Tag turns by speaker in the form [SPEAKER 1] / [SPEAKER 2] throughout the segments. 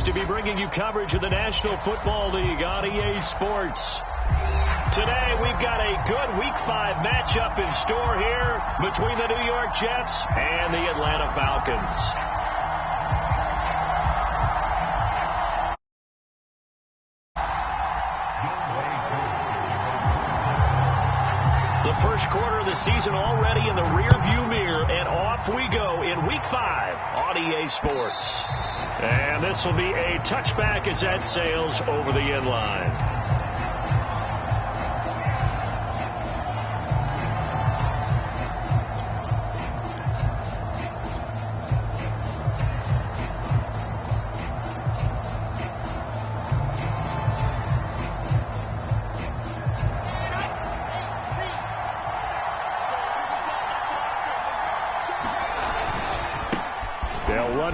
[SPEAKER 1] to be bringing you coverage of the National Football League on EA Sports. Today, we've got a good Week 5 matchup in store here between the New York Jets and the Atlanta Falcons. The first quarter of the season already in the rearview mirror, and off we go in Week 5 on EA Sports. And this will be a touchback as that sails over the end line.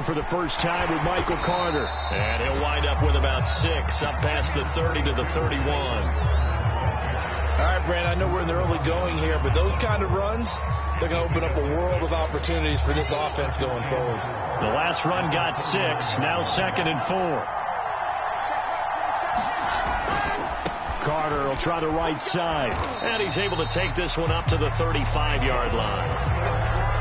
[SPEAKER 1] For the first time with Michael Carter. And he'll wind up with about 6, up past the 30 to the 31.
[SPEAKER 2] All right, Brand, I know we're in the early going here, but those kind of runs, they're going to open up a world of opportunities for this offense going forward.
[SPEAKER 1] The last run got 6, now 2nd and 4. Carter will try the right side, and he's able to take this one up to the 35-yard line.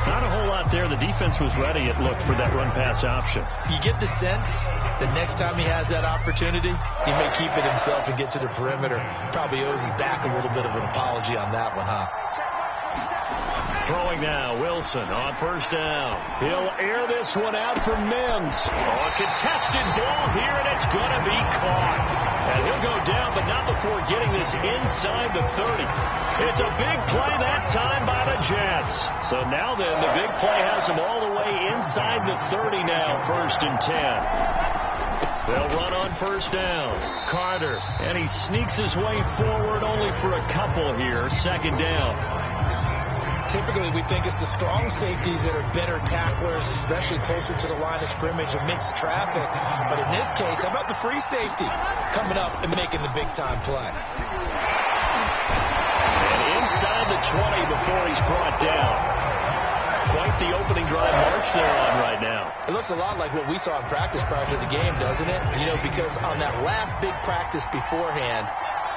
[SPEAKER 1] Not a whole lot there. The defense was ready, it looked, for that run-pass option.
[SPEAKER 2] You get the sense that next time he has that opportunity, he may keep it himself and get to the perimeter. Probably owes his back a little bit of an apology on that one, huh?
[SPEAKER 1] Throwing now, Wilson on first down. He'll air this one out for Mims. A contested ball here, and it's going to be caught. And he'll go down, but not before getting this inside the 30. It's a big play that time by the Jets. So now then, the big play has them all the way inside the 30 now, 1st and 10. They'll run on first down. Carter, and he sneaks his way forward only for a couple here, 2nd down.
[SPEAKER 2] Typically, we think it's the strong safeties that are better tacklers, especially closer to the line of scrimmage and mixed traffic. But in this case, how about the free safety coming up and making the big-time play?
[SPEAKER 1] And inside the 20 before he's brought down. Quite the opening drive march they're on right now.
[SPEAKER 2] It looks a lot like what we saw in practice prior to the game, doesn't it? You know, because on that last big practice beforehand,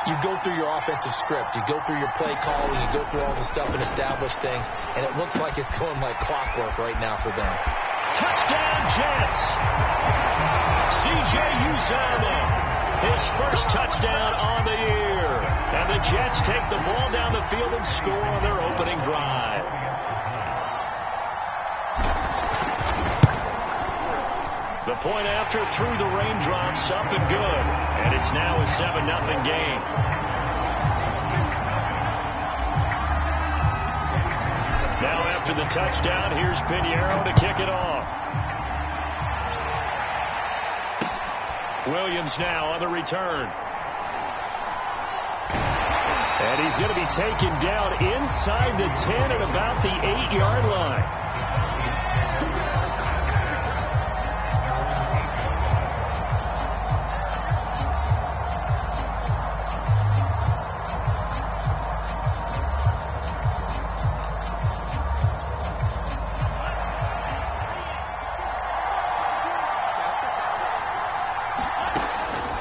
[SPEAKER 2] you go through your offensive script. You go through your play calling. You go through all the stuff and establish things. And it looks like it's going like clockwork right now for them.
[SPEAKER 1] Touchdown, Jets. C.J. Uzomah, his first touchdown on the year. And the Jets take the ball down the field and score on their opening drive. The point after through the raindrops, up and good. And it's now a 7-0 game. Now after the touchdown, here's Pinheiro to kick it off. Williams now on the return. And he's going to be taken down inside the 10 at about the 8-yard line.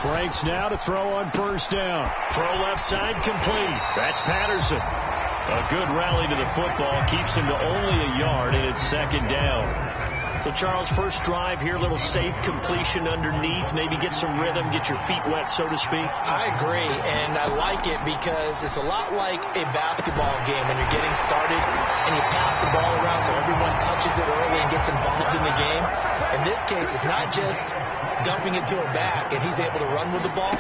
[SPEAKER 1] Franks now to throw on first down. Throw left side complete. That's Patterson. A good rally to the football. Keeps him to only a yard, and it's 2nd down. So, Charles, first drive here, little safe completion underneath. Maybe get some rhythm, get your feet wet, so to speak.
[SPEAKER 2] I agree, and I like it because it's a lot like a basketball game when you're getting started and you pass the ball around so everyone touches it early and gets involved in the game. In this case, it's not just dumping it to a back and he's able to run with the ball,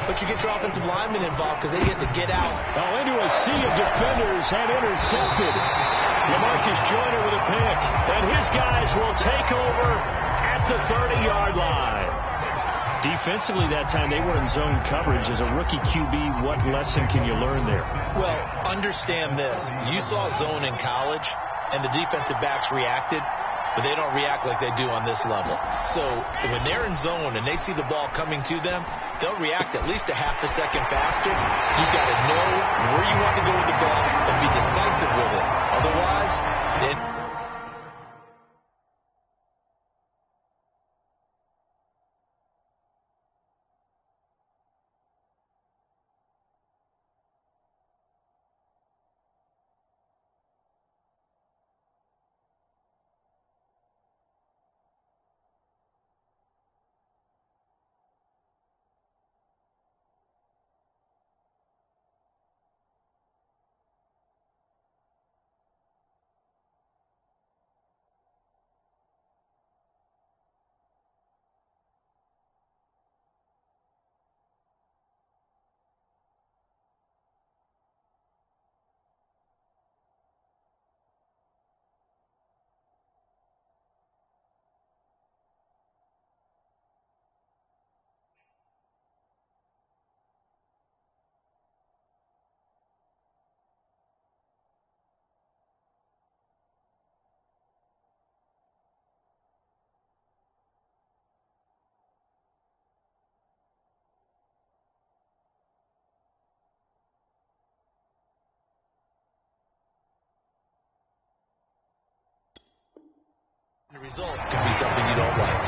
[SPEAKER 2] but you get your offensive linemen involved because they get to get out.
[SPEAKER 1] Oh, into a sea of defenders and intercepted. LaMarcus Joyner with a pick, and his guys will take over at the 30-yard line. Defensively that time, they were in zone coverage. As a rookie QB, what lesson can you learn there?
[SPEAKER 2] Well, understand this. You saw zone in college, and the defensive backs reacted, but they don't react like they do on this level. So when they're in zone and they see the ball coming to them, they'll react at least a half a second faster. You've got to know where you want to go with the ball and be decisive with it. Otherwise, The result can be something you don't like.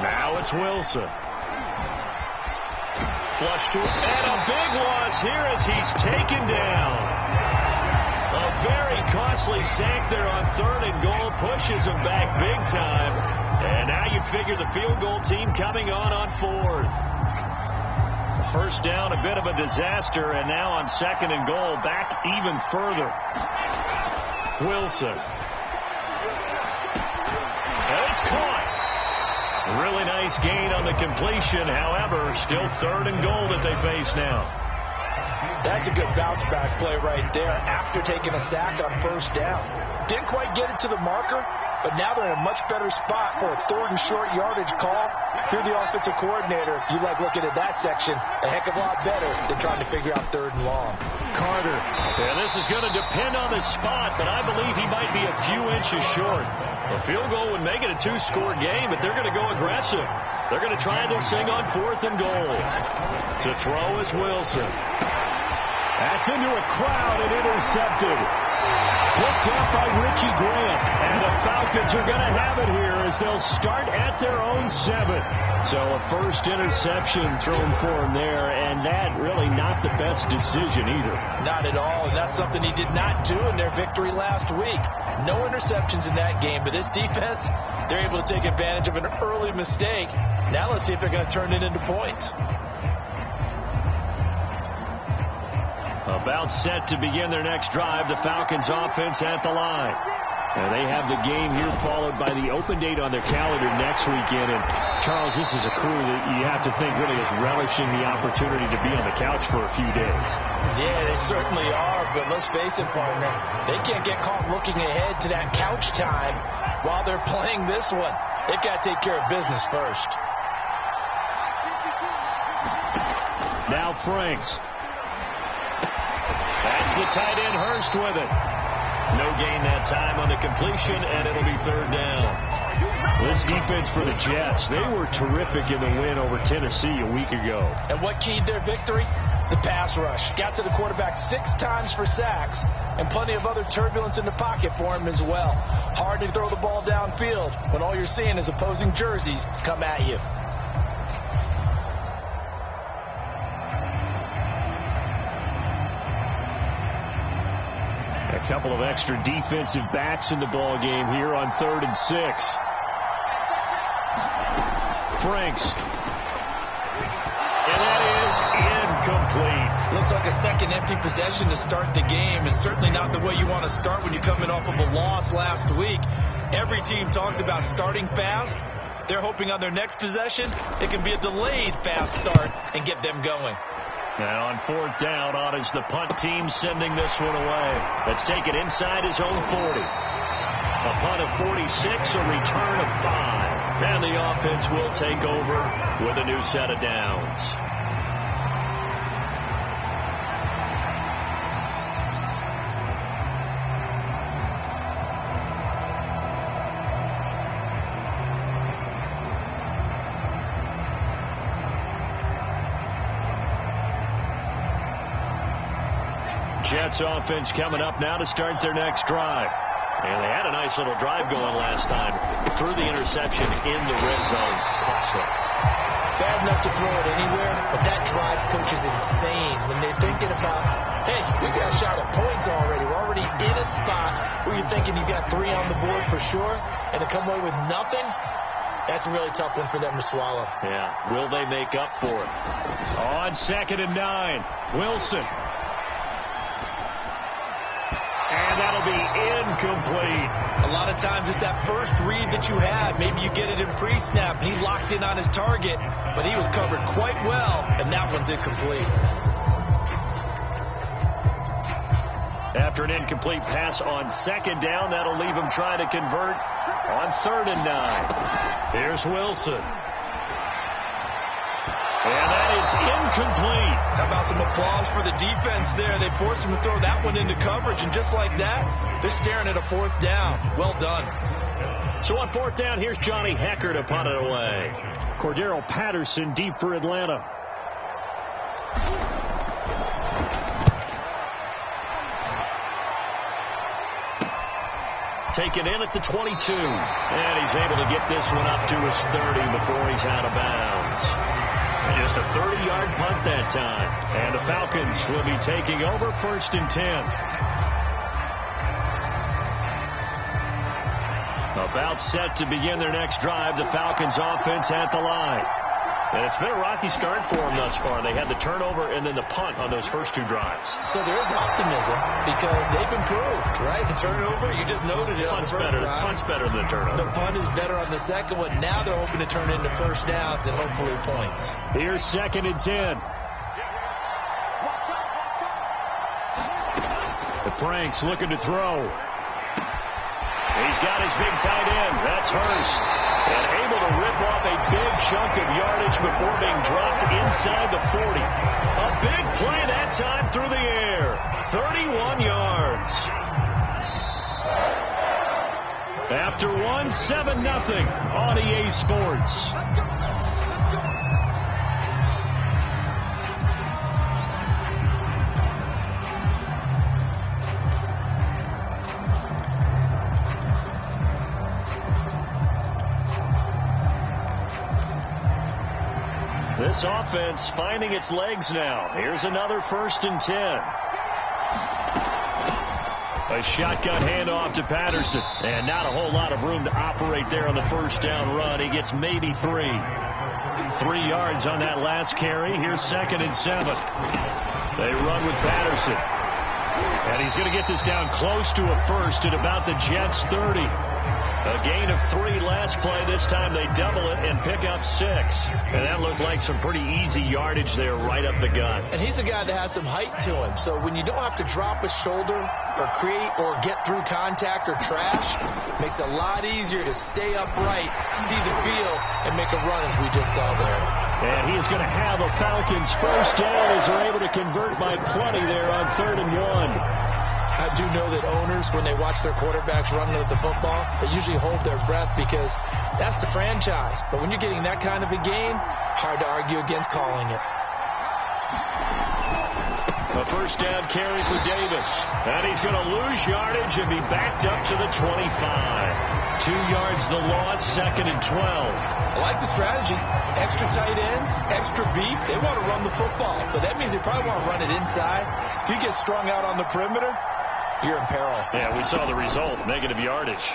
[SPEAKER 1] Now it's Wilson. Flush to him, and a big loss here as he's taken down. A very costly sack there on 3rd and goal, pushes him back big time. And now you figure the field goal team coming on 4th. First down, a bit of a disaster, and now on 2nd and goal, back even further. Wilson. And it's caught. Really nice gain on the completion. However, still 3rd and goal that they face now.
[SPEAKER 2] That's a good bounce back play right there after taking a sack on 1st down. Didn't quite get it to the marker, but now they're in a much better spot for a 3rd and short yardage call. If you're the offensive coordinator, you like looking at that section a heck of a lot better than trying to figure out 3rd and long.
[SPEAKER 1] Carter. Yeah, this is going to depend on the spot, but I believe he might be a few inches short. A field goal would make it a 2-score game, but they're going to go aggressive. They're going to try this thing on 4th and goal. To throw is Wilson. That's into a crowd and intercepted. Picked up by Richie Grant. And the Falcons are going to have it here as they'll start at their own 7. So a first interception thrown for him there, and that really not the best decision either.
[SPEAKER 2] Not at all, and that's something he did not do in their victory last week. No interceptions in that game, but this defense, they're able to take advantage of an early mistake. Now let's see if they're going to turn it into points.
[SPEAKER 1] About set to begin their next drive, the Falcons offense at the line. And they have the game here followed by the open date on their calendar next weekend. And, Charles, this is a crew that you have to think really is relishing the opportunity to be on the couch for a few days.
[SPEAKER 2] Yeah, they certainly are, but let's face it, partner, they can't get caught looking ahead to that couch time while they're playing this one. They've got to take care of business first.
[SPEAKER 1] Now Franks. That's the tight end, Hurst, with it. No gain that time on the completion, and it'll be 3rd down. This defense for the Jets, they were terrific in the win over Tennessee a week ago.
[SPEAKER 2] And what keyed their victory? The pass rush. Got to the quarterback 6 times for sacks, and plenty of other turbulence in the pocket for him as well. Hard to throw the ball downfield when all you're seeing is opposing jerseys come at you.
[SPEAKER 1] A couple of extra defensive backs in the ball game here on 3rd and 6. Franks. And that is incomplete.
[SPEAKER 2] Looks like a second empty possession to start the game, and certainly not the way you want to start when you're coming off of a loss last week. Every team talks about starting fast. They're hoping on their next possession it can be a delayed fast start and get them going.
[SPEAKER 1] Now on 4th down, on is the punt team sending this one away. Let's take it inside his own 40. A punt of 46, a return of 5. And the offense will take over with a new set of downs. Jets offense coming up now to start their next drive. And they had a nice little drive going last time. Threw the interception in the red zone. Costly.
[SPEAKER 2] Bad enough to throw it anywhere, but that drives coaches insane when they're thinking about, hey, we got a shot at points already. We're already in a spot where you're thinking you've got 3 on the board for sure, and to come away with nothing, that's a really tough one for them to swallow.
[SPEAKER 1] Yeah. Will they make up for it? On 2nd and 9, Wilson. And that'll be incomplete.
[SPEAKER 2] A lot of times it's that first read that you had. Maybe you get it in pre-snap, and he locked in on his target, but he was covered quite well, and that one's incomplete.
[SPEAKER 1] After an incomplete pass on 2nd down, that'll leave him trying to convert on 3rd and 9. Here's Wilson. And that is incomplete.
[SPEAKER 2] How about some applause for the defense there? They forced him to throw that one into coverage, and just like that, they're staring at a 4th down. Well done.
[SPEAKER 1] So on fourth down, here's Johnny Hecker to punt it away. Cordero Patterson deep for Atlanta. Taken in at the 22. And he's able to get this one up to his 30 before he's out of bounds. Just a 30-yard punt that time. And the Falcons will be taking over 1st and 10. About set to begin their next drive. The Falcons offense at the line. And it's been a rocky start for them thus far. They had the turnover and then the punt on those first 2 drives.
[SPEAKER 2] So there is optimism because they've improved, right? The turnover, you just noted it on the first drive.
[SPEAKER 1] Punt's better than the turnover.
[SPEAKER 2] The punt is better on the second one. Now they're hoping to turn it into first downs and hopefully points.
[SPEAKER 1] Here's 2nd and 10. The Franks looking to throw. He's got his big tight end. That's Hurst. And able to rip off a big chunk of yardage before being dropped inside the 40. A big play that time through the air. 31 yards. After 1, 7-0 on EA Sports. This offense finding its legs now. Here's another 1st and 10. A shotgun handoff to Patterson. And not a whole lot of room to operate there on the first down run. He gets maybe 3. 3 yards on that last carry. Here's 2nd and 7. They run with Patterson. And he's going to get this down close to a first at about the Jets' 30. A gain of 3 last play. This time they double it and pick up 6. And that looked like some pretty easy yardage there right up the gut.
[SPEAKER 2] And he's a guy that has some height to him. So when you don't have to drop a shoulder or create or get through contact or trash, it makes it a lot easier to stay upright, see the field, and make a run as we just saw there.
[SPEAKER 1] And he is going to have a Falcons first down as they're able to convert by plenty there on 3rd and 1.
[SPEAKER 2] I do know that owners, when they watch their quarterbacks running with the football, they usually hold their breath because that's the franchise. But when you're getting that kind of a game, hard to argue against calling it.
[SPEAKER 1] A first down carry for Davis. And he's going to lose yardage and be backed up to the 25. 2 yards the loss, 2nd and 12.
[SPEAKER 2] I like the strategy. Extra tight ends, extra beef. They want to run the football, but that means they probably want to run it inside. If you get strung out on the perimeter, you're in peril.
[SPEAKER 1] Yeah, we saw the result, negative yardage.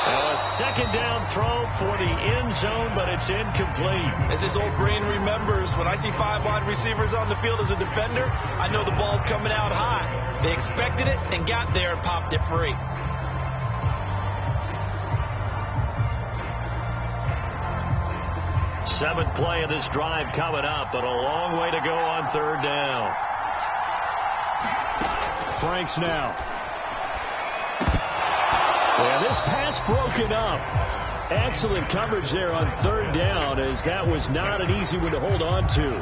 [SPEAKER 1] A 2nd down throw for the end zone, but it's incomplete.
[SPEAKER 2] As this old brain remembers, when I see 5 wide receivers on the field as a defender, I know the ball's coming out high. They expected it and got there and popped it free.
[SPEAKER 1] Seventh play of this drive coming up, but a long way to go on 3rd down. Franks now. Yeah, this pass broken up. Excellent coverage there on 3rd down, as that was not an easy one to hold on to.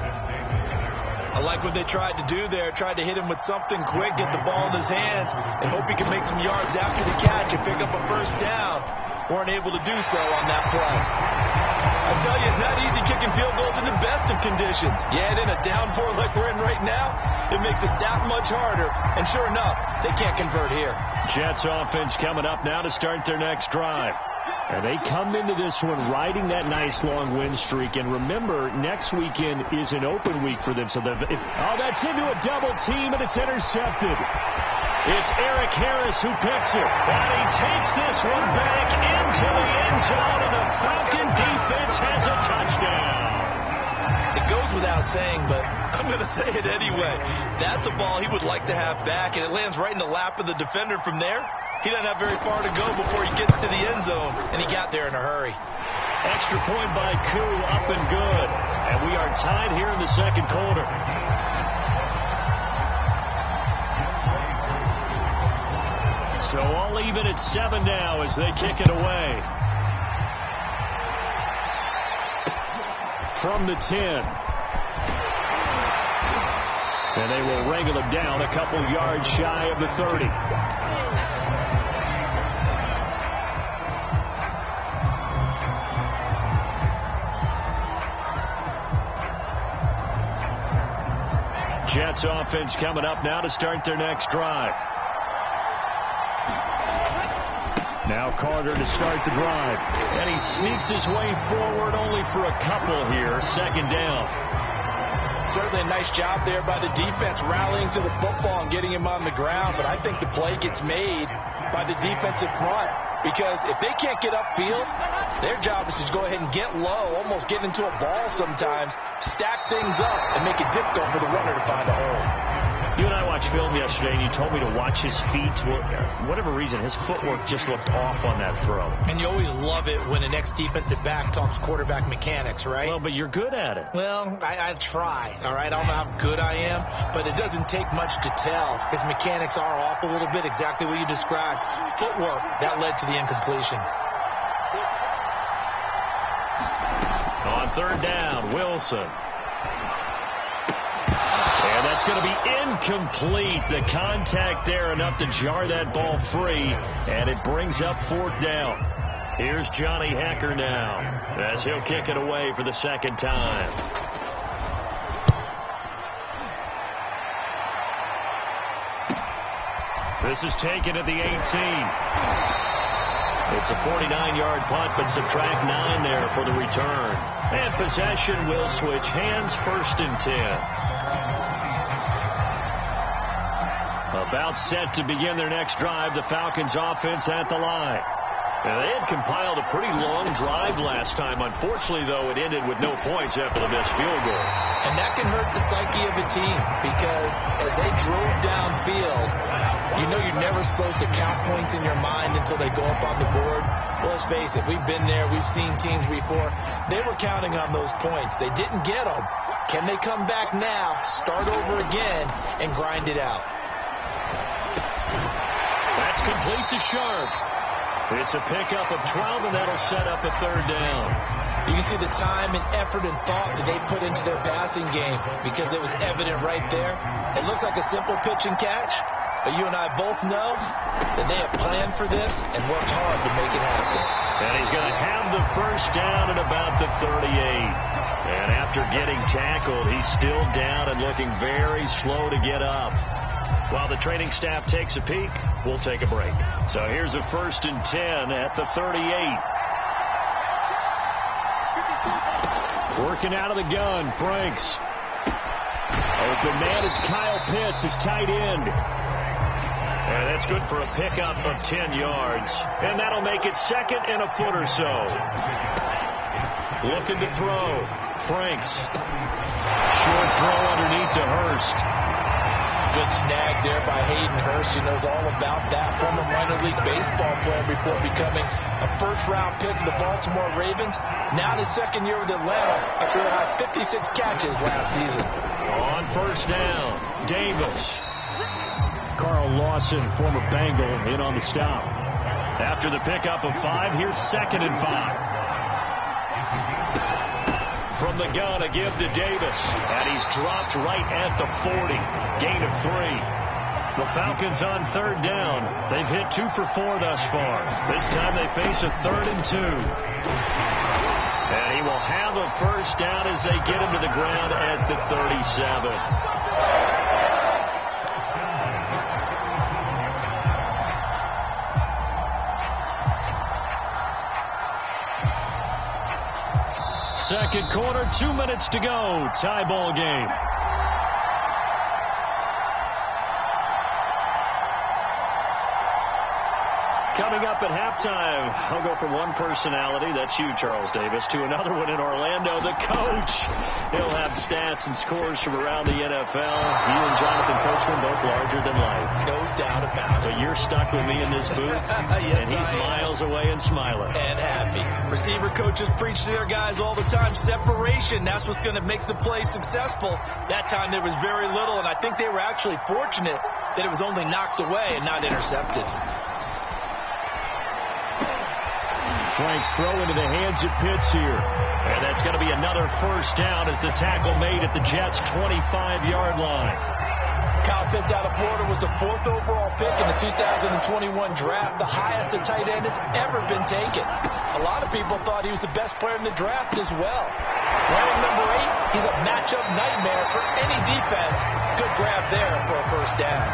[SPEAKER 2] I like what they tried to do there. Tried to hit him with something quick, get the ball in his hands, and hope he can make some yards after the catch and pick up a first down. Weren't able to do so on that play. I tell you, it's not easy kicking field goals in the best of conditions. Yeah, and in a downpour like we're in right now, it makes it that much harder. And sure enough, they can't convert here.
[SPEAKER 1] Jets offense coming up now to start their next drive. And they come into this one riding that nice long win streak. And remember, next weekend is an open week for them. So that's into a double team, and it's intercepted. It's Eric Harris who picks it. And he takes this one back into the end zone, and the Falcon defense has a touchdown.
[SPEAKER 2] It goes without saying, but I'm going to say it anyway. That's a ball he would like to have back, and it lands right in the lap of the defender from there. He doesn't have very far to go before he gets to the end zone, and he got there in a hurry.
[SPEAKER 1] Extra point by Koo, up and good. And we are tied here in the second quarter. So all even at 7 now as they kick it away. From the 10. And they will wrangle him down a couple yards shy of the 30. Jets offense coming up now to start their next drive. Now Carter to start the drive. And he sneaks his way forward only for a couple here. Second down.
[SPEAKER 2] Certainly a nice job there by the defense rallying to the football and getting him on the ground. But I think the play gets made by the defensive front. Because if they can't get upfield, their job is to go ahead and get low, almost get into a ball sometimes, stack things up, and make it difficult for the runner to find a hole.
[SPEAKER 1] You and I watched film yesterday, and you told me to watch his feet. Well, for whatever reason, his footwork just looked off on that throw.
[SPEAKER 2] And you always love it when an ex-defensive back talks quarterback mechanics, right?
[SPEAKER 1] Well, but you're good at it.
[SPEAKER 2] Well, I try, all right? I don't know how good I am, but it doesn't take much to tell. His mechanics are off a little bit, exactly what you described. Footwork, that led to the incompletion.
[SPEAKER 1] On third down, Wilson. And that's going to be incomplete. The contact there enough to jar that ball free, and it brings up fourth down. Here's Johnny Hecker now as he'll kick it away for the second time. This is taken at the 18. It's a 49-yard punt, but subtract 9 there for the return. And possession will switch hands, first and 10. About set to begin their next drive, the Falcons offense at the line. Now, they had compiled a pretty long drive last time. Unfortunately, though, it ended with no points after the missed field goal.
[SPEAKER 2] And that can hurt the psyche of a team because as they drove downfield, you know you're never supposed to count points in your mind until they go up on the board. Well, let's face it, we've been there. We've seen teams before. They were counting on those points. They didn't get them. Can they come back now, start over again, and grind it out?
[SPEAKER 1] That's complete to Sharp. It's a pickup of 12, and that'll set up a third down.
[SPEAKER 2] You can see the time and effort and thought that they put into their passing game because it was evident right there. It looks like a simple pitch and catch, but you and I both know that they have planned for this and worked hard to make it happen.
[SPEAKER 1] And he's going to have the first down at about the 38. And after getting tackled, he's still down and looking very slow to get up. While the training staff takes a peek, we'll take a break. So here's a first and 10 at the 38. Working out of the gun, Franks. Open man is Kyle Pitts, his tight end. And that's good for a pickup of 10 yards. And that'll make it second and a foot or so. Looking to throw. Franks. Short throw underneath to Hurst.
[SPEAKER 2] Good snag there by Hayden Hurst. He knows all about that. Former minor league baseball player before becoming a first-round pick of the Baltimore Ravens. Now in his second year with Atlanta, a career high 56 catches last season.
[SPEAKER 1] On first down, Davis. Carl Lawson, former Bengal, in on the stop. After the pickup of 5, here's second and 5. From the gun, a give to Davis. And he's dropped right at the 40. Gain of 3. The Falcons on third down. They've hit 2 for 4 thus far. This time they face a 3rd and 2. And he will have a first down as they get him to the ground at the 37. Second quarter, 2 minutes to go. Tie ball game. Coming up at halftime, I'll go from one personality, that's you, Charles Davis, to another one in Orlando, the coach. He'll have stats and scores from around the NFL. You and Jonathan Coachman, both larger than life.
[SPEAKER 2] No doubt about it.
[SPEAKER 1] But you're stuck with me in this booth,
[SPEAKER 2] yes,
[SPEAKER 1] and he's miles away and smiling.
[SPEAKER 2] And happy. Receiver coaches preach to their guys all the time. Separation, that's what's going to make the play successful. That time there was very little, and I think they were actually fortunate that it was only knocked away and not intercepted.
[SPEAKER 1] Franks throw into the hands of Pitts here. And that's going to be another first down as the tackle made at the Jets' 25-yard line.
[SPEAKER 2] Kyle Pitts out of Florida was the 4th overall pick in the 2021 draft, the highest a tight end has ever been taken. A lot of people thought he was the best player in the draft as well. Wearing number 8, he's a matchup matchup nightmare for any defense. Good grab there for a first down.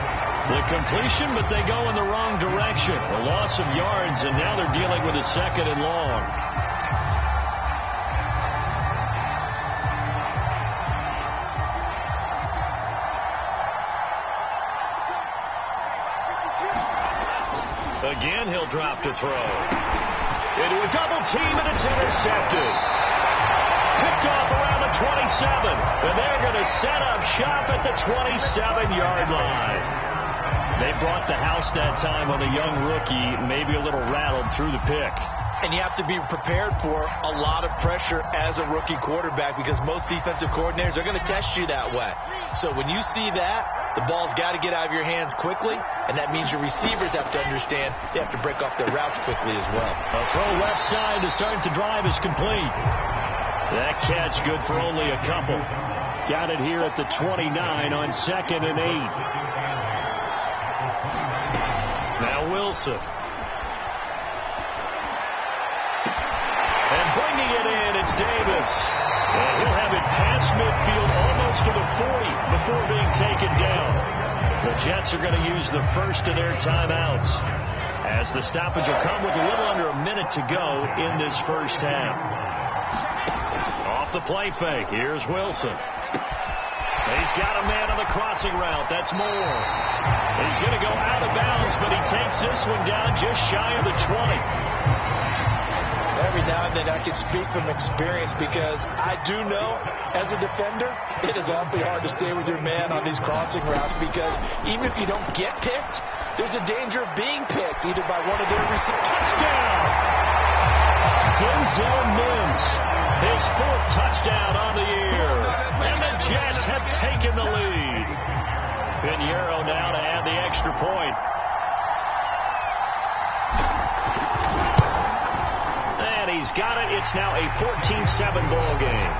[SPEAKER 1] The completion, but they go in the wrong direction. A loss of yards, and now they're dealing with a 2nd and long. Again, he'll drop to throw. Into a double team, and it's intercepted. Picked off around the 27, and they're going to set up shop at the 27-yard line. They brought the house that time on the young rookie, maybe a little rattled through the pick.
[SPEAKER 2] And you have to be prepared for a lot of pressure as a rookie quarterback because most defensive coordinators are going to test you that way. So when you see that, the ball's got to get out of your hands quickly, and that means your receivers have to understand they have to break off their routes quickly as well.
[SPEAKER 1] A throw left side to start the drive is complete. That catch good for only a couple. Got it here at the 29 on 2nd and 8. Now Wilson. And bringing it in, it's Davis. And he'll have it past midfield almost to the 40 before being taken down. The Jets are going to use the first of their timeouts as the stoppage will come with a little under a minute to go in this first half. Off the play fake, here's Wilson. He's got a man on the crossing route. That's Moore. He's going to go out of bounds, but he takes this one down just shy of the 20.
[SPEAKER 2] Every now and then I can speak from experience because I do know as a defender it is awfully hard to stay with your man on these crossing routes because even if you don't get picked, there's a danger of being picked either by one of their receivers.
[SPEAKER 1] Touchdown! Denzel Mims, his 4th touchdown on the year. And the Jets have taken the lead. Pinheiro now to add the extra point. And he's got it. It's now a 14-7 ball game.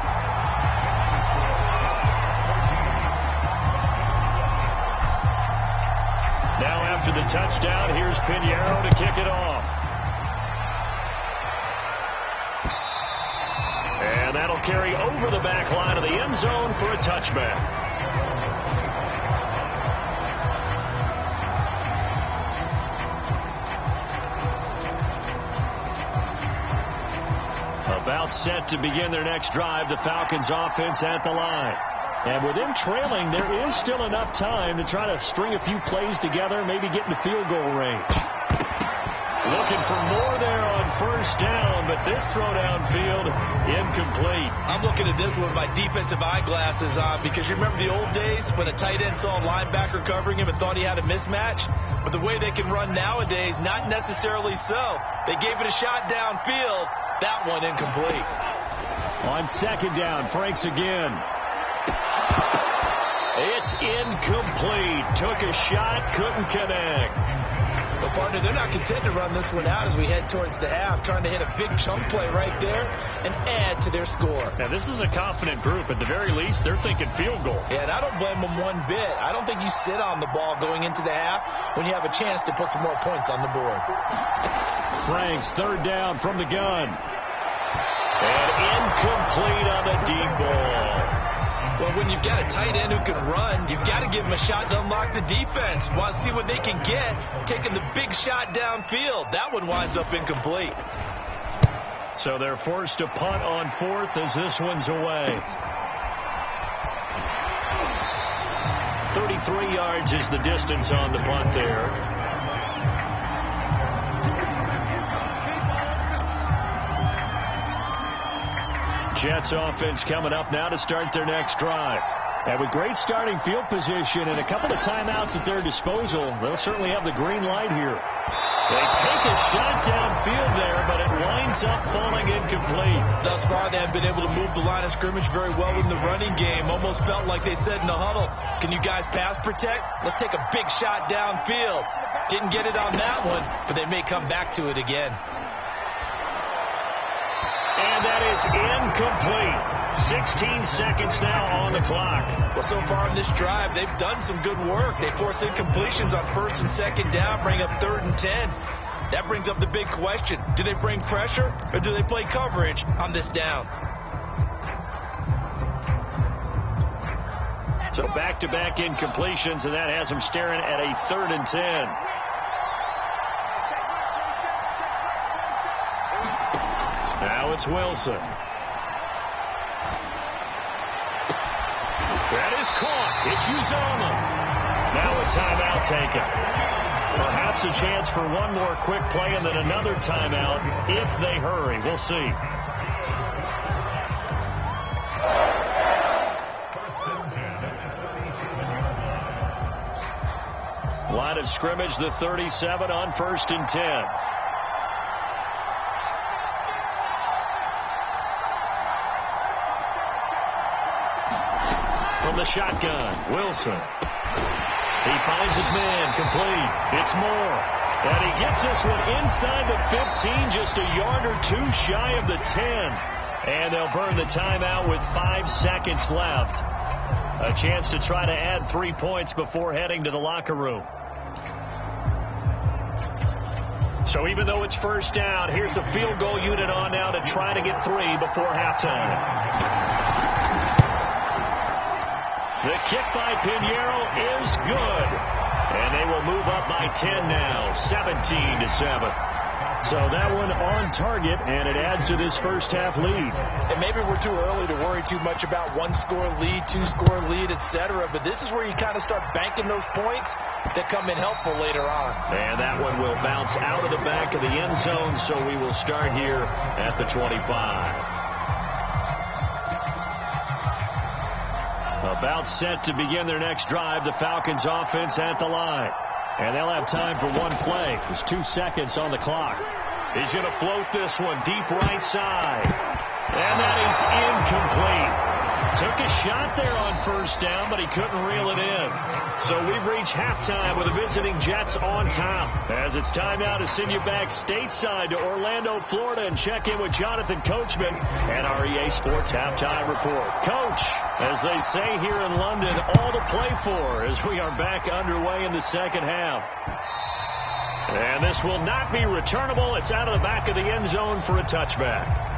[SPEAKER 1] Now after the touchdown, here's Pinheiro to kick it off. And that'll carry over the back line of the end zone for a touchback. About set to begin their next drive, the Falcons offense at the line. And with them trailing, there is still enough time to try to string a few plays together, maybe get into field goal range. Looking for more there on first down, but this throw downfield, incomplete.
[SPEAKER 2] I'm looking at this one with my defensive eyeglasses on because you remember the old days when a tight end saw a linebacker covering him and thought he had a mismatch? But the way they can run nowadays, not necessarily so. They gave it a shot downfield. That one incomplete.
[SPEAKER 1] On 2nd down, Franks again. It's incomplete. Took a shot, couldn't connect.
[SPEAKER 2] Well, partner, they're not content to run this one out as we head towards the half, trying to hit a big chunk play right there and add to their score.
[SPEAKER 1] Now, this is a confident group. At the very least, they're thinking field goal.
[SPEAKER 2] Yeah, and I don't blame them one bit. I don't think you sit on the ball going into the half when you have a chance to put some more points on the board.
[SPEAKER 1] Franks, 3rd down from the gun. And incomplete on the deep ball.
[SPEAKER 2] Well, when you've got a tight end who can run, you've got to give him a shot to unlock the defense. Want to see what they can get, taking the big shot downfield. That one winds up incomplete.
[SPEAKER 1] So they're forced to punt on 4th as this one's away. 33 yards is the distance on the punt there. Jets offense coming up now to start their next drive. And with great starting field position and a couple of timeouts at their disposal, they'll certainly have the green light here. They take a shot downfield there, but it winds up falling incomplete.
[SPEAKER 2] Thus far, they have been able to move the line of scrimmage very well in the running game. Almost felt like they said in the huddle, can you guys pass protect? Let's take a big shot downfield. Didn't get it on that one, but they may come back to it again.
[SPEAKER 1] And that is incomplete. 16 seconds now on the clock.
[SPEAKER 2] Well, so far in this drive, they've done some good work. They force incompletions on 1st and 2nd down, bring up 3rd and 10. That brings up the big question. Do they bring pressure or do they play coverage on this down?
[SPEAKER 1] back-to-back incompletions, and that has them staring at a 3rd and 10. Now it's Wilson. That is caught. It's Uzomah. Now a timeout taken. Perhaps a chance for one more quick play and then another timeout if they hurry. We'll see. Line of scrimmage, the 37 on 1st and 10. From the shotgun, Wilson. He finds his man, complete. It's Moore. And he gets this one inside the 15, just a yard or two shy of the 10. And they'll burn the timeout with 5 seconds left. A chance to try to add 3 points before heading to the locker room. So even though it's first down, here's the field goal unit on now to try to get 3 before halftime. The kick by Pinheiro is good. And they will move up by 10 now, 17-7. So that one on target, and it adds to this first-half lead.
[SPEAKER 2] And maybe we're too early to worry too much about 1-score lead, 2-score lead, etc. But this is where you kind of start banking those points that come in helpful later on.
[SPEAKER 1] And that one will bounce out of the back of the end zone, so we will start here at the 25. About set to begin their next drive, the Falcons offense at the line. And they'll have time for one play. There's 2 seconds on the clock. He's going to float this one deep right side. And that is incomplete. Took a shot there on first down, but he couldn't reel it in. So we've reached halftime with the visiting Jets on top. As it's time now to send you back stateside to Orlando, Florida, and check in with Jonathan Coachman and our EA Sports Halftime Report. Coach, as they say here in London, all to play for as we are back underway in the second half. And this will not be returnable. It's out of the back of the end zone for a touchback.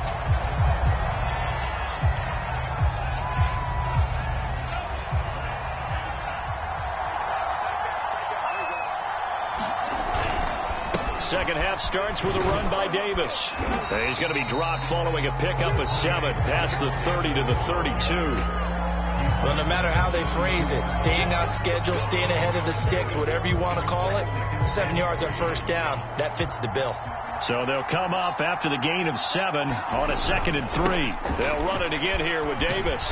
[SPEAKER 1] Second half starts with a run by Davis. He's going to be dropped following a pickup of 7 past the 30 to the 32.
[SPEAKER 2] Well, no matter how they phrase it, staying on schedule, staying ahead of the sticks, whatever you want to call it, 7 yards on first down, that fits the bill.
[SPEAKER 1] So they'll come up after the gain of 7 on a 2nd and 3. They'll run it again here with Davis.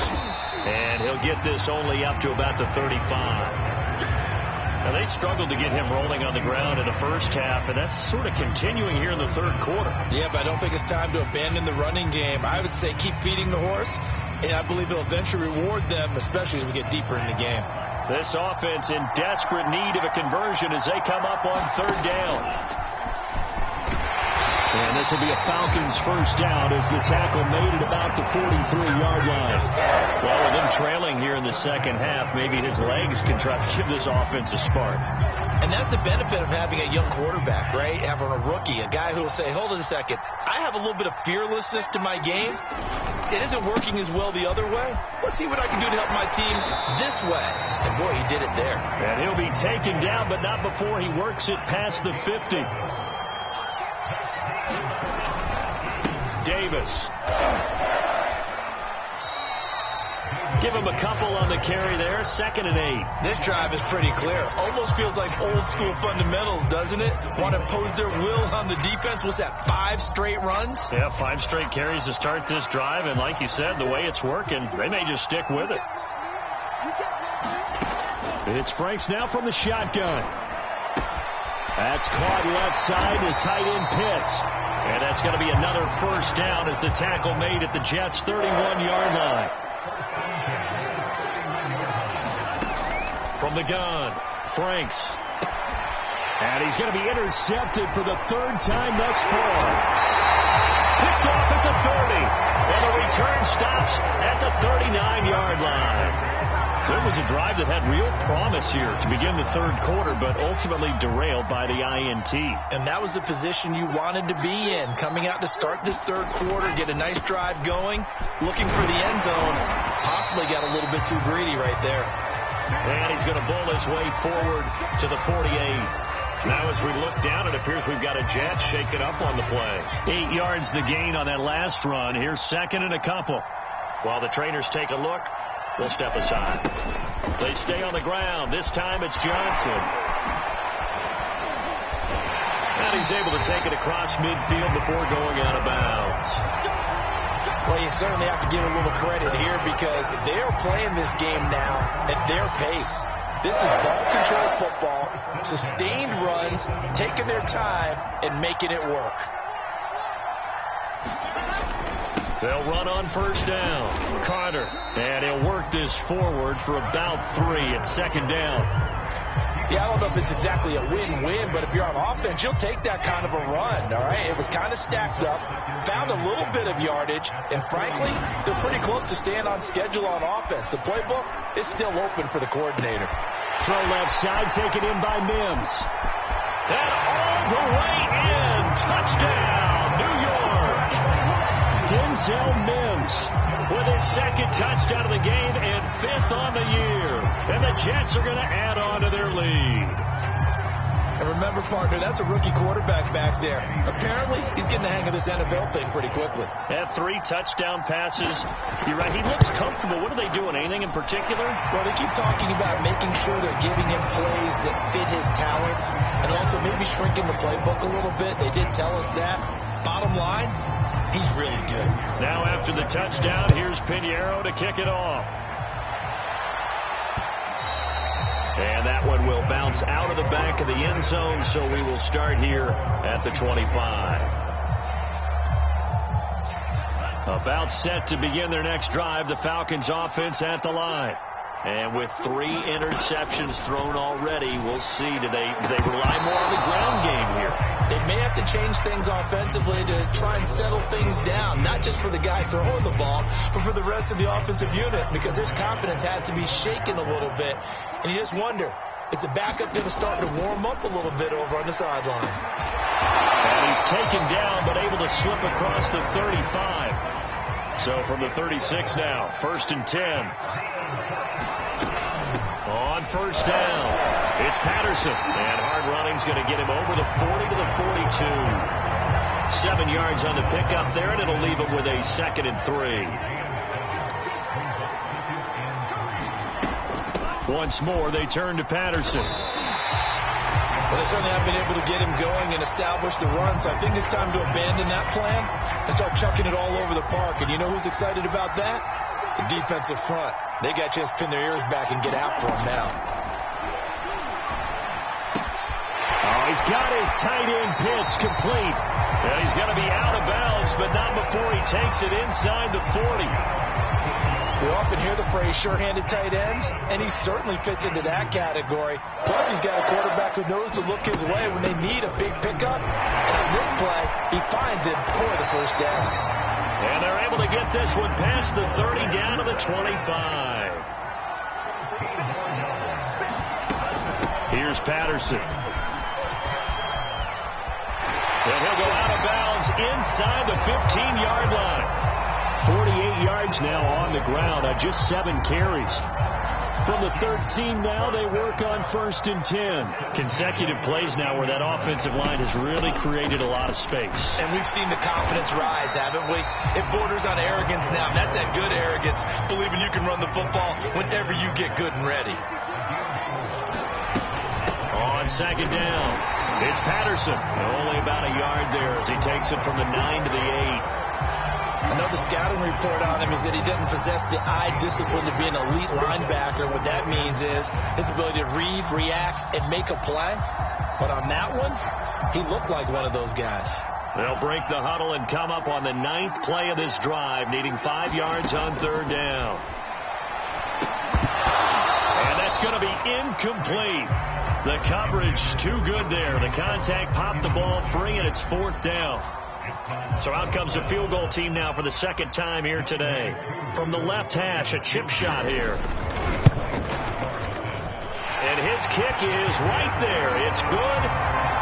[SPEAKER 1] And he'll get this only up to about the 35. Now, they struggled to get him rolling on the ground in the first half, and that's sort of continuing here in the third quarter.
[SPEAKER 2] Yeah, but I don't think it's time to abandon the running game. I would say keep feeding the horse, and I believe it'll eventually reward them, especially as we get deeper in the game.
[SPEAKER 1] This offense in desperate need of a conversion as they come up on 3rd down. And this will be a Falcons first down as the tackle made at about the 43-yard line. Well, with them trailing here in the second half, maybe his legs can try to give this offense a spark.
[SPEAKER 2] And that's the benefit of having a young quarterback, right? Having a rookie, a guy who will say, hold on a second, I have a little bit of fearlessness to my game. It isn't working as well the other way. Let's see what I can do to help my team this way. And boy, he did it there.
[SPEAKER 1] And he'll be taken down, but not before he works it past the 50. Davis. Give him a couple on the carry there. 2nd and 8.
[SPEAKER 2] This drive is pretty clear. Almost feels like old school fundamentals, doesn't it? Want to impose their will on the defense. What's that, 5 straight runs?
[SPEAKER 1] Yeah, 5 straight carries to start this drive. And like you said, the way it's working, they may just stick with it. It's Franks now from the shotgun. That's caught left side to tight end Pitts. And that's going to be another first down as the tackle made at the Jets' 31-yard line. From the gun, Franks. And he's going to be intercepted for the 3rd time thus far. Picked off at the 30. And the return stops at the 39-yard line. So it was a drive that had real promise here to begin the third quarter, but ultimately derailed by the INT.
[SPEAKER 2] And that was the position you wanted to be in, coming out to start this third quarter, get a nice drive going, looking for the end zone, possibly got a little bit too greedy right there.
[SPEAKER 1] And he's going to bull his way forward to the 48. Now as we look down, it appears we've got a Jet shaking up on the play.
[SPEAKER 3] 8 yards the gain on that last run. Here's second and a couple.
[SPEAKER 1] While the trainers take a look, we'll step aside. They stay on the ground. This time it's Johnson. And he's able to take it across midfield before going out of bounds.
[SPEAKER 2] Well, you certainly have to give a little credit here because they're playing this game now at their pace. This is ball control football, sustained runs, taking their time, and making it work.
[SPEAKER 1] They'll run on first down. Carter. And he'll work this forward for about 3 at second down.
[SPEAKER 2] Yeah, I don't know if it's exactly a win-win, but if you're on offense, you'll take that kind of a run, all right? It was kind of stacked up, found a little bit of yardage, and frankly, they're pretty close to staying on schedule on offense. The playbook is still open for the coordinator.
[SPEAKER 1] Throw left side, taken in by Mims. And all the way in. Touchdown, New York. Denzel Mims with his second touchdown of the game and 5th on the year. And the Jets are going to add on to their lead.
[SPEAKER 2] And remember, partner, that's a rookie quarterback back there. Apparently, he's getting the hang of this NFL thing pretty quickly.
[SPEAKER 1] Had 3 touchdown passes. You're right, he looks comfortable. What are they doing? Anything in particular?
[SPEAKER 2] Well, they keep talking about making sure they're giving him plays that fit his talents and also maybe shrinking the playbook a little bit. They did tell us that. Bottom line, he's really good.
[SPEAKER 1] Now after the touchdown, here's Pinheiro to kick it off. And that one will bounce out of the back of the end zone, so we will start here at the 25. About set to begin their next drive, the Falcons offense at the line. And with 3 interceptions thrown already, we'll see. Do they rely more on the ground game here?
[SPEAKER 2] They may have to change things offensively to try and settle things down, not just for the guy throwing the ball, but for the rest of the offensive unit, because his confidence has to be shaken a little bit. And you just wonder, is the backup going to start to warm up a little bit over on the sideline?
[SPEAKER 1] And he's taken down, but able to slip across the 35. So from the 36 now, 1st and 10. On first down, it's Patterson. And hard running's going to get him over the 40 to the 42. 7 yards on the pickup there, and it'll leave him with a 2nd and 3. Once more, they turn to Patterson.
[SPEAKER 2] Well, they certainly have been able to get him going and establish the run, so I think it's time to abandon that plan and start chucking it all over the park. And you know who's excited about that? The defensive front. They got a chance to pin their ears back and get after him now.
[SPEAKER 1] Oh, he's got his tight end pitch complete. And he's going to be out of bounds, but not before he takes it inside the 40.
[SPEAKER 2] We often hear the phrase sure-handed tight ends, and he certainly fits into that category. Plus, he's got a quarterback who knows to look his way when they need a big pickup. And on this play, he finds it for the first down.
[SPEAKER 1] And they're able to get this one past the 30 down to the 25. Here's Patterson. And he'll go out of bounds inside the 15-yard line. 48 yards now on the ground on just 7 carries. From the 13 now, they work on 1st and 10. Consecutive plays now where that offensive line has really created a lot of space.
[SPEAKER 2] And we've seen the confidence rise, haven't we? It borders on arrogance now. That's that good arrogance, believing you can run the football whenever you get good and ready.
[SPEAKER 1] On 2nd down, it's Patterson. Only about a yard there as he takes it from the 9 to the 8.
[SPEAKER 2] I know the scouting report on him is that he doesn't possess the eye discipline to be an elite linebacker. What that means is his ability to read, react, and make a play. But on that one, he looked like one of those guys.
[SPEAKER 1] They'll break the huddle and come up on the 9th play of this drive, needing 5 yards on 3rd down. And that's going to be incomplete. The coverage too good there. The contact popped the ball free, and it's 4th down. So out comes the field goal team now for the 2nd time here today. From the left hash, a chip shot here. And his kick is right there. It's good,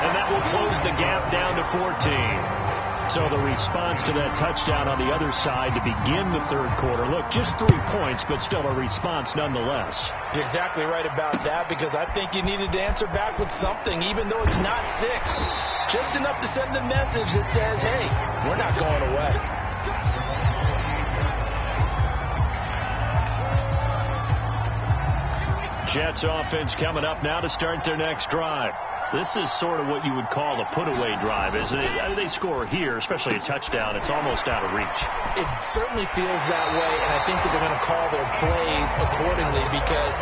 [SPEAKER 1] and that will close the gap down to 14.
[SPEAKER 3] So the response to that touchdown on the other side to begin the third quarter. Look, just 3 points, but still a response nonetheless.
[SPEAKER 2] You're exactly right about that, because I think you needed to answer back with something, even though it's not 6. Just enough to send the message that says, hey, we're not going away.
[SPEAKER 3] Jets offense coming up now to start their next drive. This is sort of what you would call a put-away drive, isn't it? I mean, they score here, especially a touchdown. It's almost out of reach.
[SPEAKER 2] It certainly feels that way, and I think that they're going to call their plays accordingly, because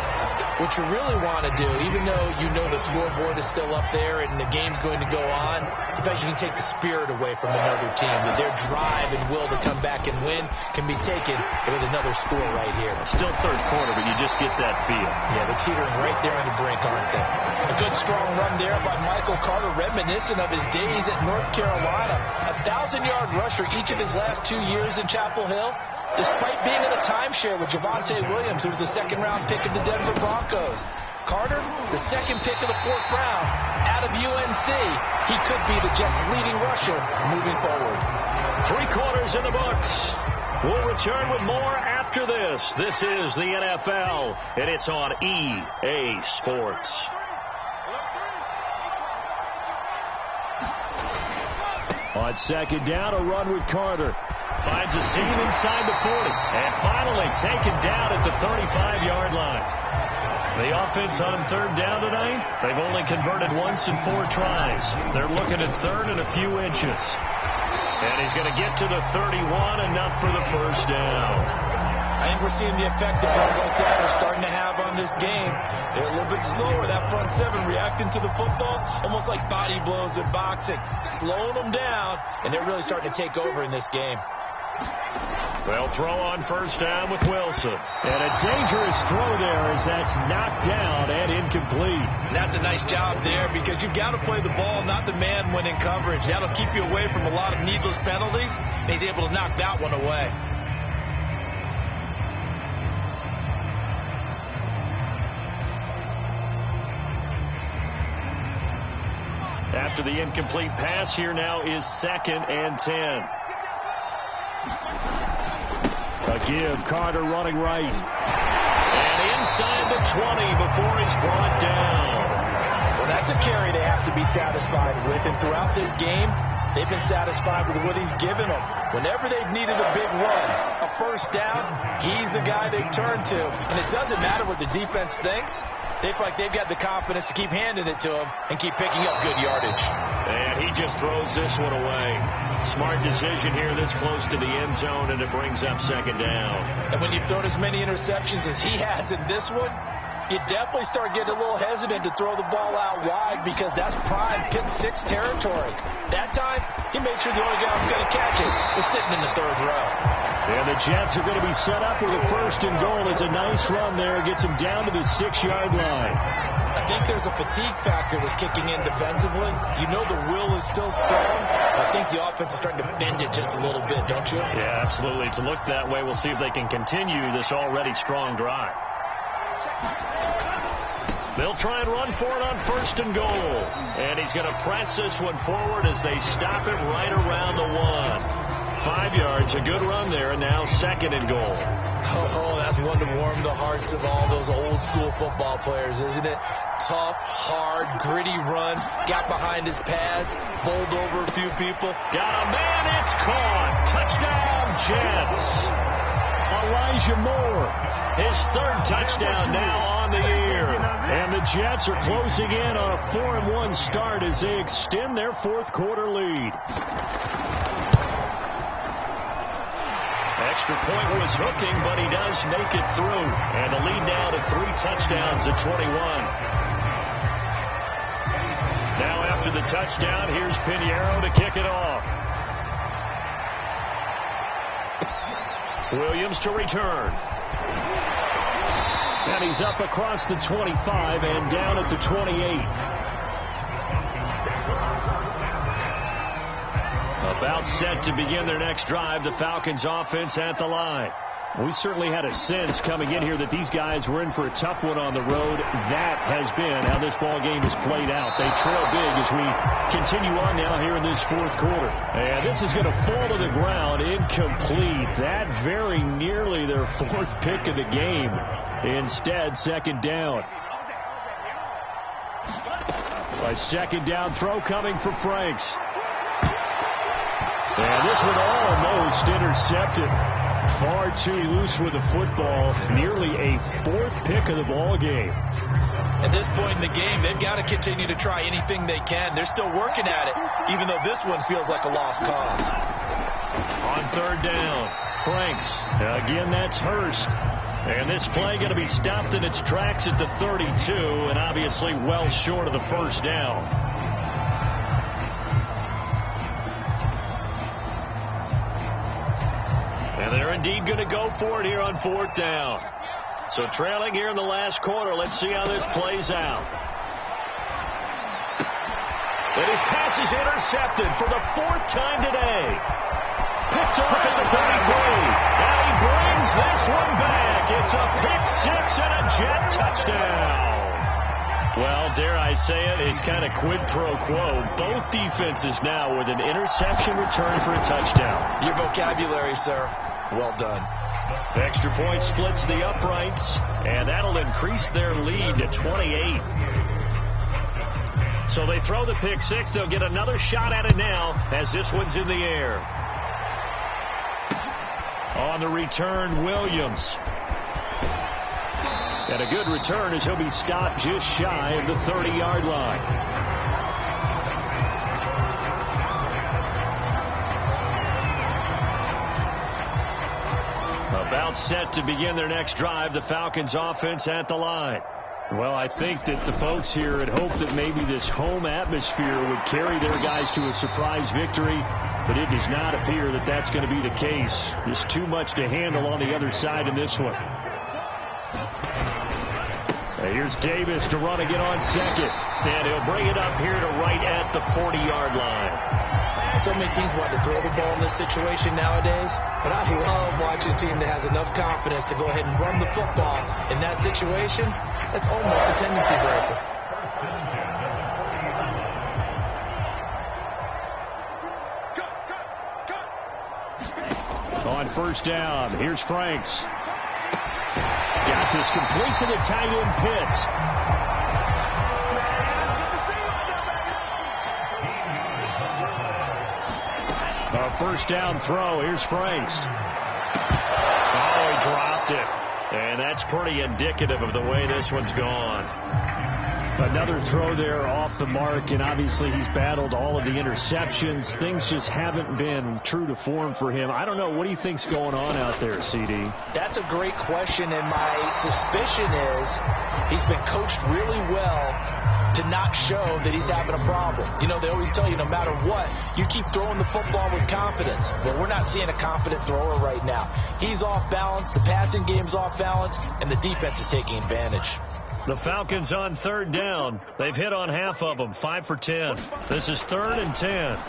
[SPEAKER 2] what you really want to do, even though you know the scoreboard is still up there and the game's going to go on, in fact, you can take the spirit away from another team. That their drive and will to come back and win can be taken with another score right here.
[SPEAKER 3] Still third quarter, but you just get that feel.
[SPEAKER 2] Yeah, they're teetering right there on the brink, aren't they? A good strong run there by Michael Carter, reminiscent of his days at North Carolina. A 1,000-yard rusher each of his last 2 years in Chapel Hill, despite being in a timeshare with Javonte Williams, who was the second-round pick of the Denver Broncos. Carter, the second pick of the 4th round out of UNC. He could be the Jets' leading rusher moving forward.
[SPEAKER 3] 3 quarters in the books. We'll return with more after this. This is the NFL, and it's on EA Sports. On second down, a run with Carter. Finds a seam inside the 40. And finally taken down at the 35-yard line. The offense on third down tonight, they've only converted once in 4 tries. They're looking at third and a few inches. And he's going to get to the 31, enough for the first down.
[SPEAKER 2] I think we're seeing the effect that runs like that are starting to have on this game. They're a little bit slower, that front 7, reacting to the football, almost like body blows in boxing, slowing them down, and they're really starting to take over in this game.
[SPEAKER 3] They'll throw on first down with Wilson. And a dangerous throw there as that's knocked down and incomplete.
[SPEAKER 2] And that's a nice job there, because you've got to play the ball, not the man when in coverage. That'll keep you away from a lot of needless penalties, and he's able to knock that one away.
[SPEAKER 3] After the incomplete pass, here now is 2nd and 10. A give, Carter running right. And inside the 20 before he's brought down.
[SPEAKER 2] Well, that's a carry they have to be satisfied with. And throughout this game, they've been satisfied with what he's given them. Whenever they've needed a big run, a first down, he's the guy they turn to. And it doesn't matter what the defense thinks. They feel like they've got the confidence to keep handing it to him and keep picking up good yardage.
[SPEAKER 3] And he just throws this one away. Smart decision here this close to the end zone, and it brings up 2nd down.
[SPEAKER 2] And when you've thrown as many interceptions as he has in this one, you definitely start getting a little hesitant to throw the ball out wide, because that's prime pick 6 territory. That time, he made sure the only guy who was going to catch it was sitting in the 3rd row.
[SPEAKER 3] And the Jets are going to be set up with a 1st and goal. It's a nice run there. Gets him down to the 6-yard line.
[SPEAKER 2] I think there's a fatigue factor that's kicking in defensively. You know the will is still strong. I think the offense is starting to bend it just a little bit, don't you?
[SPEAKER 3] Yeah, absolutely. It's looked that way. We'll see if they can continue this already strong drive. They'll try and run for it on 1st and goal. And he's going to press this one forward as they stop it right around the 1. 5 yards, a good run there, and now 2nd and goal.
[SPEAKER 2] Oh, that's one to warm the hearts of all those old-school football players, isn't it? Tough, hard, gritty run, got behind his pads, bowled over a few people.
[SPEAKER 3] Got a man, it's caught. Touchdown, Jets. Elijah Moore, his 3rd touchdown now on the year. And the Jets are closing in on a 4-1 start as they extend their 4th quarter lead. Extra point was hooking, but he does make it through. And the lead now to 3 touchdowns at 21. Now after the touchdown, here's Pinheiro to kick it off. Williams to return. And he's up across the 25 and down at the 28. About set to begin their next drive. The Falcons offense at the line. We certainly had a sense coming in here that these guys were in for a tough one on the road. That has been how this ball game is played out. They trail big as we continue on now here in this fourth quarter. And this is going to fall to the ground, incomplete. That very nearly their fourth pick of the game. Instead, second down. A second down throw coming for Franks. And this one almost intercepted. Far too loose with the football. Nearly a fourth pick of the ball game.
[SPEAKER 2] At this point in the game, they've got to continue to try anything they can. They're still working at it, even though this one feels like a lost cause.
[SPEAKER 3] On third down, Franks. Again, that's Hurst. And this play going to be stopped in its tracks at the 32, and obviously well short of the first down. And they're indeed going to go for it here on fourth down. So trailing here in the last quarter. Let's see how this plays out. And his pass is intercepted for the fourth time today. Picked off at the 33. Now he brings this one back. It's a pick six and a Jet touchdown. Well, dare I say it, it's kind of quid pro quo. Both defenses now with an interception return for a touchdown.
[SPEAKER 2] Your vocabulary, sir. Well done.
[SPEAKER 3] Extra point splits the uprights, and that'll increase their lead to 28. So they throw the pick six. They'll get another shot at it now as this one's in the air. On the return, Williams. And a good return as he'll be stopped just shy of the 30-yard line. About set to begin their next drive, the Falcons offense at the line. Well, I think that the folks here had hoped that maybe this home atmosphere would carry their guys to a surprise victory, but it does not appear that that's going to be the case. There's too much to handle on the other side in this one. And here's Davis to run again on second, and he'll bring it up here to right at the 40-yard line.
[SPEAKER 2] So many teams want to throw the ball in this situation nowadays, but I love watching a team that has enough confidence to go ahead and run the football in that situation. That's almost a tendency breaker.
[SPEAKER 3] On first down, here's Franks. Got this complete to the tight end Pitts. A first down throw. Here's Franks. Oh, he dropped it. And that's pretty indicative of the way this one's gone. Another throw there off the mark, and obviously he's battled all of the interceptions. Things just haven't been true to form for him. I don't know. What do you think's going on out there, CD?
[SPEAKER 2] That's a great question, and my suspicion is he's been coached really well to not show that he's having a problem. You know, they always tell you no matter what, you keep throwing the football with confidence. But we're not seeing a confident thrower right now. He's off balance, the passing game's off balance, and the defense is taking advantage.
[SPEAKER 3] The Falcons on third down. They've hit on half of them, 5 for 10. This is 3rd and 10.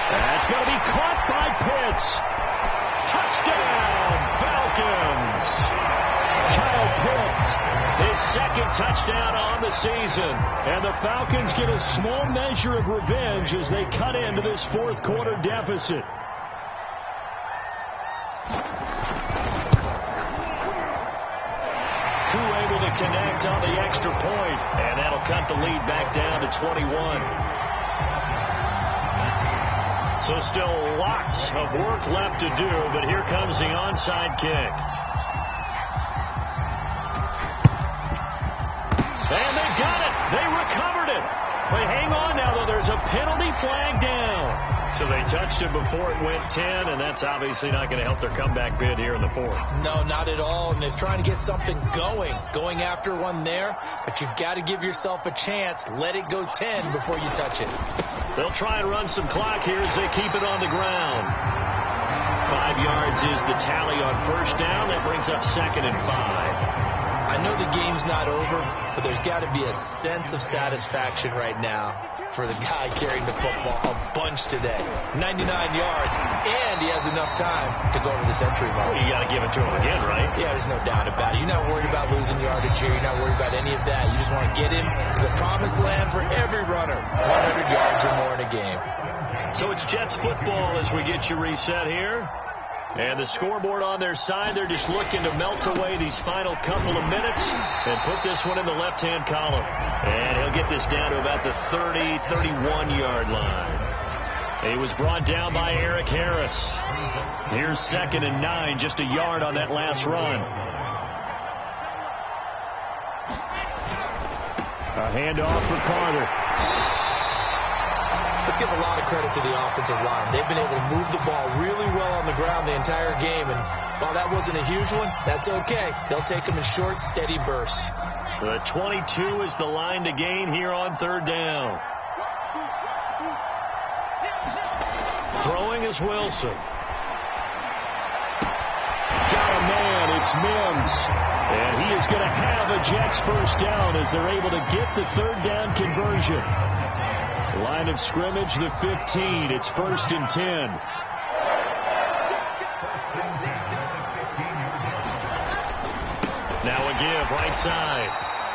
[SPEAKER 3] That's going to be caught by Pitts. Touchdown, Falcons. Kyle Pitts, his second touchdown on the season. And the Falcons get a small measure of revenge as they cut into this fourth quarter deficit. Able to connect on the extra point, and that'll cut the lead back down to 21. So still lots of work left to do, but here comes the onside kick. And they got it. They recovered it. But hang on now, though. There's a penalty flag down. So they touched it before it went 10, and that's obviously not going to help their comeback bid here in the fourth.
[SPEAKER 2] No, not at all. And they're trying to get something going after one there. But you've got to give yourself a chance. Let it go 10 before you touch it.
[SPEAKER 3] They'll try and run some clock here as they keep it on the ground. 5 yards is the tally on first down. That brings up 2nd and 5.
[SPEAKER 2] I know the game's not over, but there's got to be a sense of satisfaction right now for the guy carrying the football a bunch today. 99 yards, and he has enough time to go to this entry mark.
[SPEAKER 3] Well, you got to give it to him again, right?
[SPEAKER 2] Yeah, there's no doubt about it. You're not worried about losing yardage here. You're not worried about any of that. You just want to get him to the promised land for every runner. 100 yards or more in a game.
[SPEAKER 3] So it's Jets football as we get you reset here. And the scoreboard on their side, they're just looking to melt away these final couple of minutes and put this one in the left-hand column. And he'll get this down to about the 30, 31-yard line. He was brought down by Eric Harris. Here's 2nd and 9, just a yard on that last run. A handoff for Carter.
[SPEAKER 2] Let's give a lot of credit to the offensive line. They've been able to move the ball really well on the ground the entire game. And while that wasn't a huge one, that's okay. They'll take them in short, steady bursts.
[SPEAKER 3] The 22 is the line to gain here on 3rd down. Throwing is Wilson. Got a man. It's Mims. And he is going to have a Jets first down as they're able to get the 3rd down conversion. Line of scrimmage, the 15. It's 1st and 10. Now a give, right side.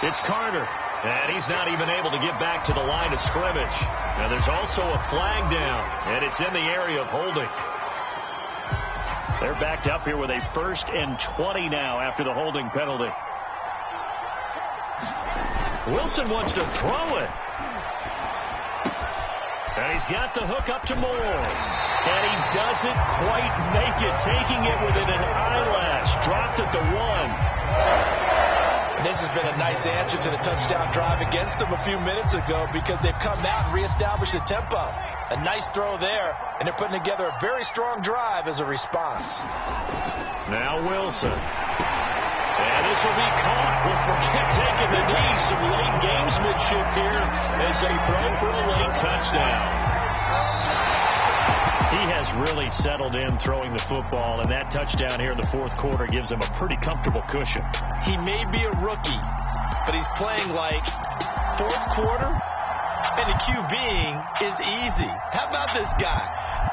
[SPEAKER 3] It's Carter. And he's not even able to get back to the line of scrimmage. Now there's also a flag down, and it's in the area of holding. They're backed up here with a 1st and 20 now after the holding penalty. Wilson wants to throw it. And he's got the hook up to Moore. And he doesn't quite make it, taking it within an eyelash. Dropped at the 1.
[SPEAKER 2] And this has been a nice answer to the touchdown drive against them a few minutes ago because they've come out and reestablished the tempo. A nice throw there, and they're putting together a very strong drive as a response.
[SPEAKER 3] Now Wilson. And this will be caught. We'll forget taking the knee. Some late gamesmanship here as they throw for a late touchdown. He has really settled in throwing the football, and that touchdown here in the 4th quarter gives him a pretty comfortable cushion.
[SPEAKER 2] He may be a rookie, but he's playing like 4th quarter, and the QBing is easy. How about this guy?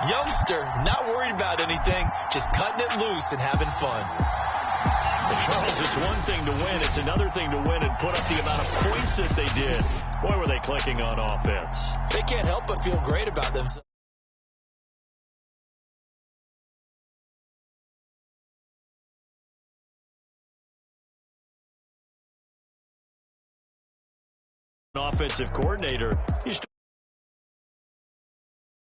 [SPEAKER 2] Youngster, not worried about anything, just cutting it loose and having fun.
[SPEAKER 3] Charles, it's one thing to win. It's another thing to win and put up the amount of points that they did. Boy, were they clicking on offense.
[SPEAKER 2] They can't help but feel great about themselves.
[SPEAKER 3] Offensive coordinator.